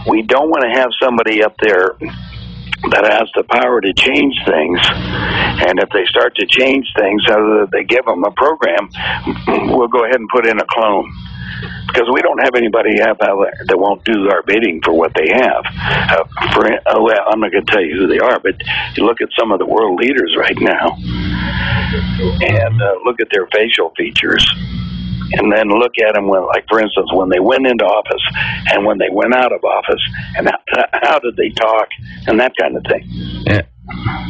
We don't want to have somebody up there that has the power to change things, and if they start to change things, they give them a program, we'll go ahead and put in a clone. Because we don't have anybody out there that won't do our bidding for what they have. Well, I'm not going to tell you who they are, but you look at some of the world leaders right now, and look at their facial features, and then look at them when, like for instance, when they went into office and when they went out of office, and how did they talk, and that kind of thing.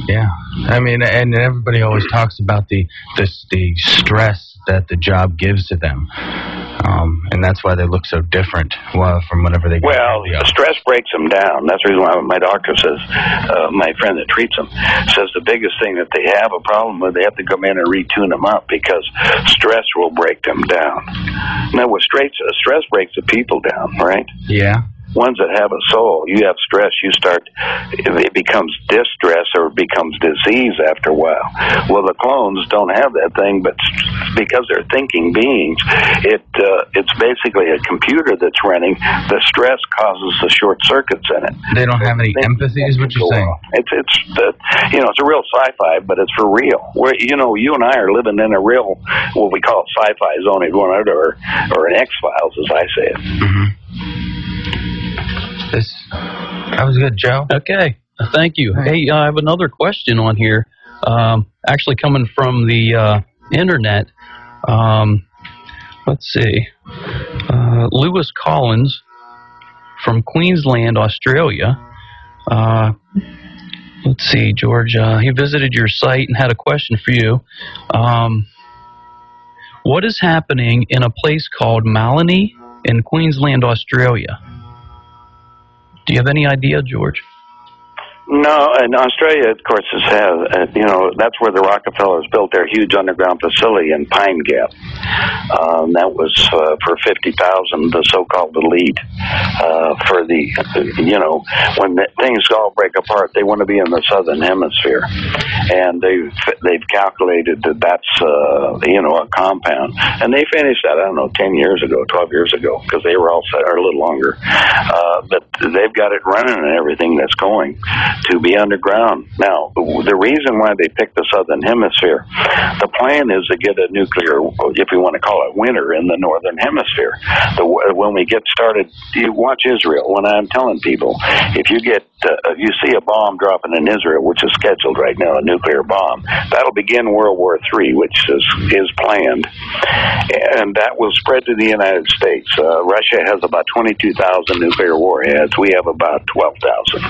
Yeah. I mean, and everybody always talks about the stress that the job gives to them. And that's why they look so different from whenever they get the stress breaks them down. That's the reason why my doctor says, my friend that treats them, says the biggest thing that they have a problem with, they have to come in and retune them up because stress will break them down. Now, with stress breaks the people down, right? Yeah. Ones that have a soul, you have stress, it becomes distress or it becomes disease after a while. Well, the clones don't have that thing, but because they're thinking beings, it's basically a computer that's running. The stress causes the short circuits in it. They don't have any empathy, is what you're saying? It's a real sci-fi, but it's for real. You and I are living in a real, what we call sci-fi zone, or an X-Files, as I say it. Mm-hmm. That was good, Joe. Okay, thank you. Hey, I have another question on here, actually coming from the internet. Let's see. Lewis Collins from Queensland, Australia. Let's see, George. He visited your site and had a question for you. What is happening in a place called Malini in Queensland, Australia? Do you have any idea, George? No, in Australia, of course, that's where the Rockefellers built their huge underground facility in Pine Gap. That was for 50,000, the so-called elite. When things all break apart, they want to be in the southern hemisphere, and they've calculated that's a compound, and they finished that 10 years ago, 12 years ago, because they were all set, or a little longer. But they've got it running and everything that's going to be underground. Now, the reason why they picked the southern hemisphere, the plan is to get a nuclear, if you want to call it winter, in the northern hemisphere. When we get started, you watch Israel. When I'm telling people, if you see a bomb dropping in Israel, which is scheduled right now, a nuclear bomb, that'll begin World War III, which is planned, and that will spread to the United States. Russia has about 22,000 nuclear warheads. We have about 12,000.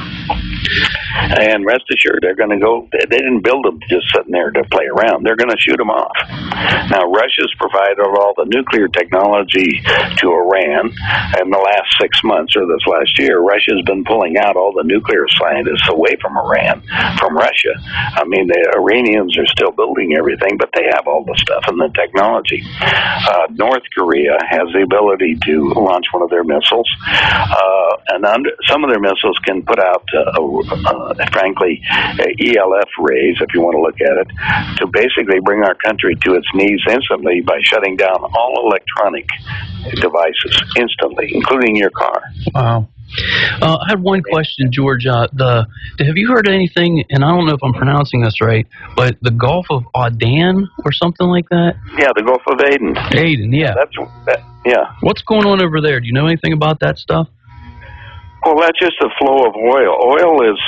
And rest assured, they're going to go. They didn't build them just sitting there to play around. They're going to shoot them off. Now, Russia's provided all the nuclear technology to Iran. In the last 6 months or this last year, Russia's been pulling out all the nuclear scientists away from Iran, from Russia. I mean, the Iranians are still building everything, but they have all the stuff and the technology. North Korea has the ability to launch one of their missiles, and some of their missiles can put out frankly, ELF rays, if you want to look at it, to basically bring our country to its knees instantly by shutting down all electronic devices instantly, including your car. Wow. I had one question, George. Have you heard anything, and I don't know if I'm pronouncing this right, but the Gulf of Aden or something like that? Yeah, the Gulf of Aden. Aden, yeah. Yeah. What's going on over there? Do you know anything about that stuff? Well, that's just the flow of oil. Oil is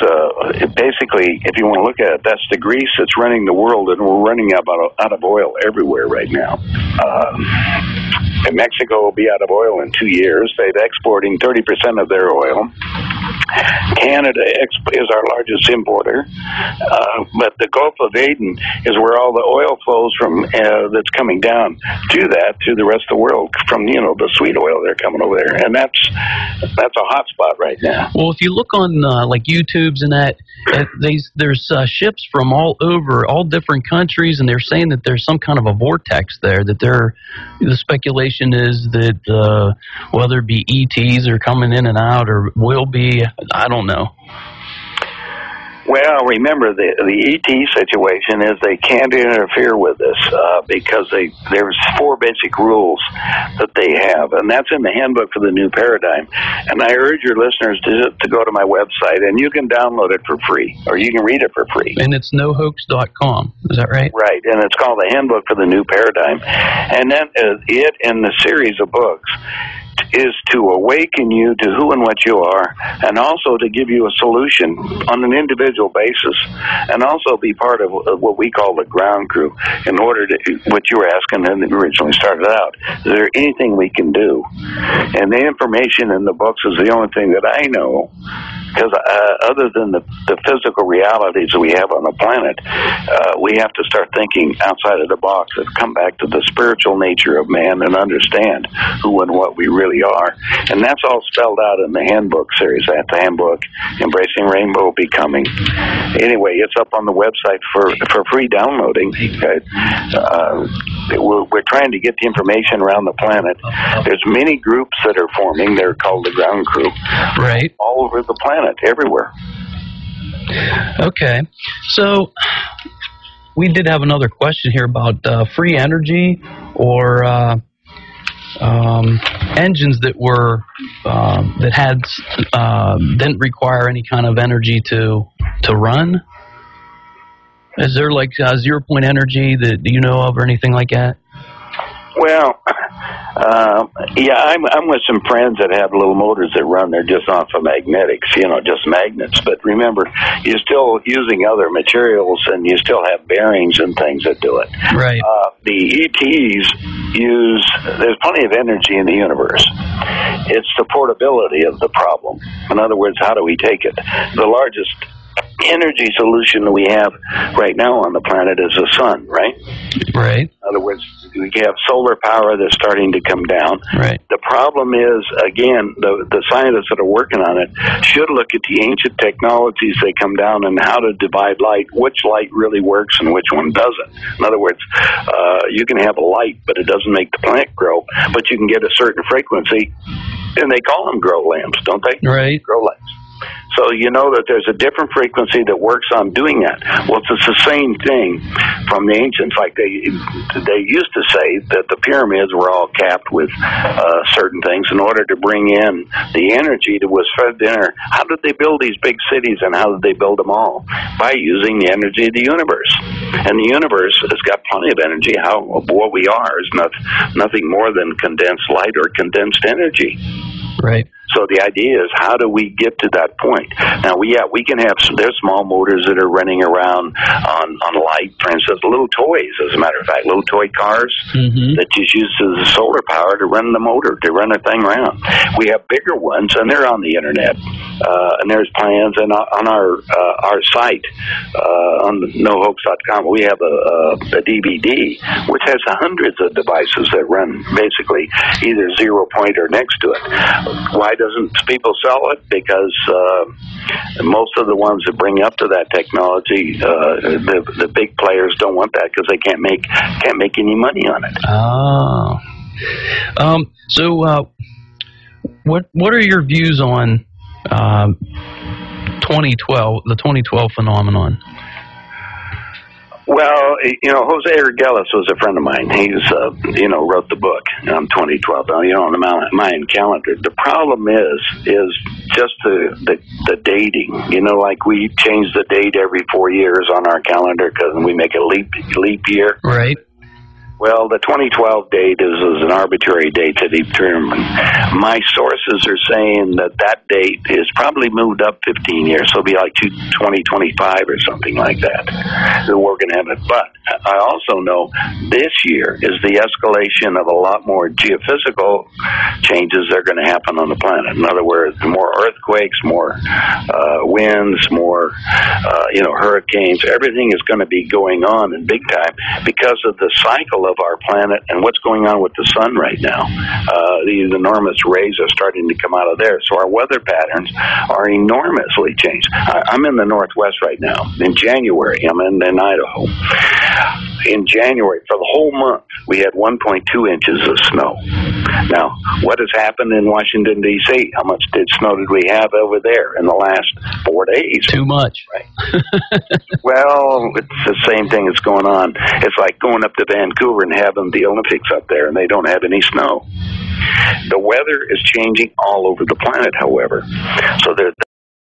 basically, if you want to look at it, that's the grease that's running the world, and we're running out of oil everywhere right now. And Mexico will be out of oil in 2 years. They're exporting 30% of their oil. Canada is our largest importer, but the Gulf of Aden is where all the oil flows from that's coming down to the rest of the world from the sweet oil they're coming over there, and that's a hot spot right now. Well, if you look on like YouTube's and that, there's ships from all over, all different countries, and they're saying that there's some kind of a vortex there. That the speculation is that whether it be ETs are coming in and out or will be. I don't know. Well, remember the ET situation is they can't interfere with this because there's 4 basic rules that they have, and that's in the handbook for the new paradigm. And I urge your listeners to go to my website, and you can download it for free, or you can read it for free. And it's nohoax.com. Is that right? Right, and it's called the Handbook for the New Paradigm. And then it and the series of books is to awaken you to who and what you are, and also to give you a solution on an individual basis, and also be part of what we call the ground crew in order to, what you were asking and originally started out, is there anything we can do? And the information in the books is the only thing that I know, because other than the physical realities that we have on the planet, we have to start thinking outside of the box and come back to the spiritual nature of man and understand who and what we really are. And that's all spelled out in the handbook series. That's the handbook, Embracing Rainbow Becoming. Anyway, it's up on the website for free downloading. Okay? We're trying to get the information around the planet. There's many groups that are forming. They're called the ground crew. Right. All over the planet, everywhere. Okay. So we did have another question here about free energy or engines that were that had didn't require any kind of energy to run. Is there like 0 point energy that you know of or anything like that? Well, yeah, I'm with some friends that have little motors that run. They're just off of magnetics, just magnets. But remember, you're still using other materials, and you still have bearings and things that do it. Right. The ETs there's plenty of energy in the universe. It's the portability of the problem. In other words, how do we take it? The largest energy solution that we have right now on the planet is the sun, right? Right. In other words, we have solar power that's starting to come down. Right. The problem is, again, the scientists that are working on it should look at the ancient technologies that come down and how to divide light, which light really works and which one doesn't. In other words, you can have a light, but it doesn't make the plant grow, but you can get a certain frequency, and they call them grow lamps, don't they? Right. Grow lamps. So you know that there's a different frequency that works on doing that. Well, it's the same thing from the ancients. Like they used to say that the pyramids were all capped with certain things in order to bring in the energy that was fed there. How did they build these big cities, and how did they build them all? By using the energy of the universe. And the universe has got plenty of energy. What we are is nothing more than condensed light or condensed energy. Right. So the idea is, how do we get to that point? Now, we can have there's small motors that are running around on light. For instance, little toys, as a matter of fact, little toy cars that just use the solar power to run the motor, to run the thing around. We have bigger ones, and they're on the internet. And there's plans, and on our site, on nohoax.com, we have a DVD, which has hundreds of devices that run basically either 0 point or next to it. Why doesn't people sell it? Because most of the ones that bring up to that technology, the big players don't want that because they can't make any money on it. Oh. So what are your views on 2012, the 2012 phenomenon? Well, Jose Arguelles was a friend of mine. He's, wrote the book on 2012. On the Mayan calendar. The problem is just the dating. Like we change the date every 4 years on our calendar because we make a leap year. Right. Well, the 2012 date is an arbitrary date to determine. My sources are saying that date is probably moved up 15 years, so it'll be like 2025 or something like that. We're going to have it. But I also know this year is the escalation of a lot more geophysical changes that are going to happen on the planet. In other words, more earthquakes, more winds, more hurricanes. Everything is going to be going on in big time because of the cycle of our planet and what's going on with the sun right now. These enormous rays are starting to come out of there. So our weather patterns are enormously changed. I'm in the Northwest right now. In January, I'm in Idaho. In January, for the whole month, we had 1.2 inches of snow. Now, what has happened in Washington, D.C.? How much snow did we have over there in the last 4 days? Too much. Right. Well, it's the same thing that's going on. It's like going up to Vancouver and having the Olympics up there, and they don't have any snow. The weather is changing all over the planet, however. So